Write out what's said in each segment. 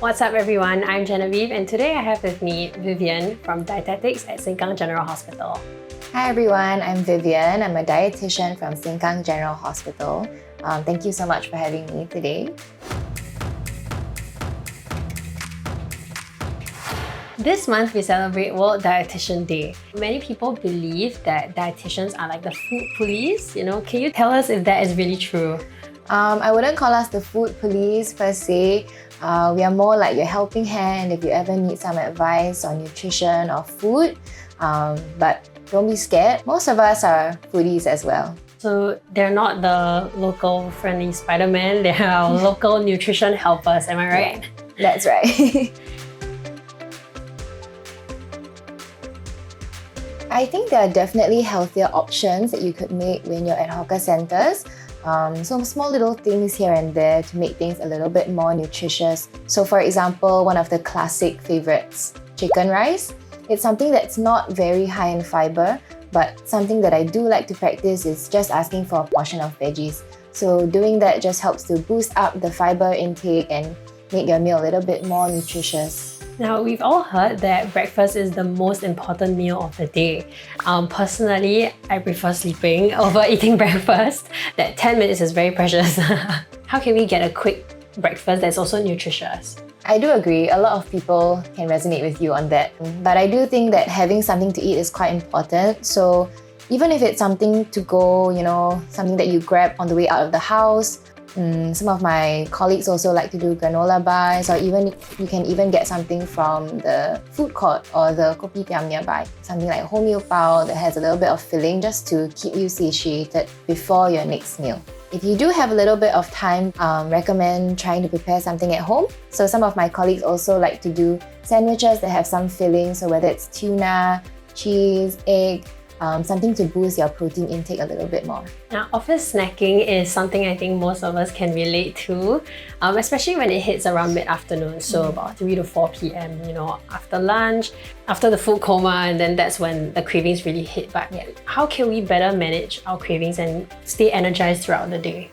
What's up everyone, I'm Genevieve and today I have with me Vivien from Dietetics at Sengkang General Hospital. Hi everyone, I'm Vivien. I'm a dietitian from Sengkang General Hospital. Thank you so much for having me today. This month we celebrate World Dietitian Day. Many people believe that dietitians are like the food police. Can you tell us if that is really true? I wouldn't call us the food police per se. We are more like your helping hand if you ever need some advice on nutrition or food. But don't be scared. Most of us are foodies as well. So they're not the local friendly Spider-Man, they're our local nutrition helpers, am I right? Yeah, that's right. I think there are definitely healthier options that you could make when you're at hawker centres. Some small little things here and there to make things a little bit more nutritious. So for example, one of the classic favourites, chicken rice. It's something that's not very high in fibre, but something that I do like to practice is just asking for a portion of veggies. So doing that just helps to boost up the fibre intake and make your meal a little bit more nutritious. Now, we've all heard that breakfast is the most important meal of the day. Personally, I prefer sleeping over eating breakfast. That 10 minutes is very precious. How can we get a quick breakfast that's also nutritious? I do agree, a lot of people can resonate with you on that. But I do think that having something to eat is quite important. So even if it's something to go, something that you grab on the way out of the house, some of my colleagues also like to do granola bars, or even you can even get something from the food court or the kopitiam nearby. Something like wholemeal pao that has a little bit of filling just to keep you satiated before your next meal. If you do have a little bit of time, recommend trying to prepare something at home. So some of my colleagues also like to do sandwiches that have some filling, so whether it's tuna, cheese, egg, something to boost your protein intake a little bit more. Now, office snacking is something I think most of us can relate to, especially when it hits around mid-afternoon, so about 3 to 4 p.m, after lunch, after the food coma, and then that's when the cravings really hit. But how can we better manage our cravings and stay energized throughout the day?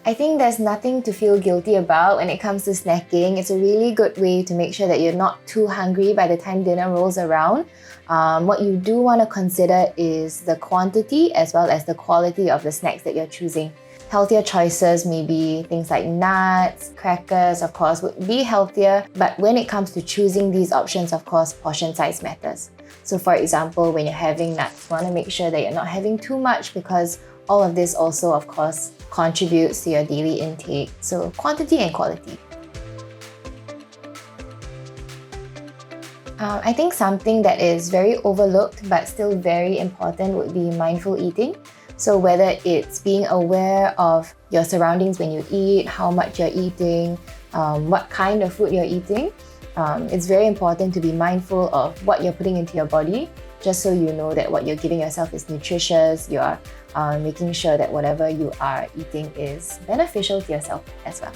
I think there's nothing to feel guilty about when it comes to snacking. It's a really good way to make sure that you're not too hungry by the time dinner rolls around. What you do want to consider is the quantity as well as the quality of the snacks that you're choosing. Healthier choices may be things like nuts, crackers, of course, would be healthier. But when it comes to choosing these options, of course, portion size matters. So for example, when you're having nuts, you want to make sure that you're not having too much because all of this also, of course, contributes to your daily intake. So quantity and quality. I think something that is very overlooked but still very important would be mindful eating. So whether it's being aware of your surroundings when you eat, how much you're eating, what kind of food you're eating, it's very important to be mindful of what you're putting into your body, just so you know that what you're giving yourself is nutritious. You are making sure that whatever you are eating is beneficial to yourself as well.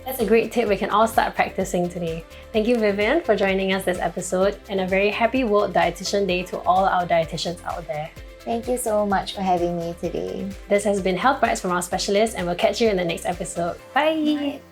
That's a great tip we can all start practicing today. Thank you, Vivien, for joining us this episode, and a very happy World Dietitian Day to all our dietitians out there. Thank you so much for having me today. This has been Health Bites from our specialists, and we'll catch you in the next episode. Bye!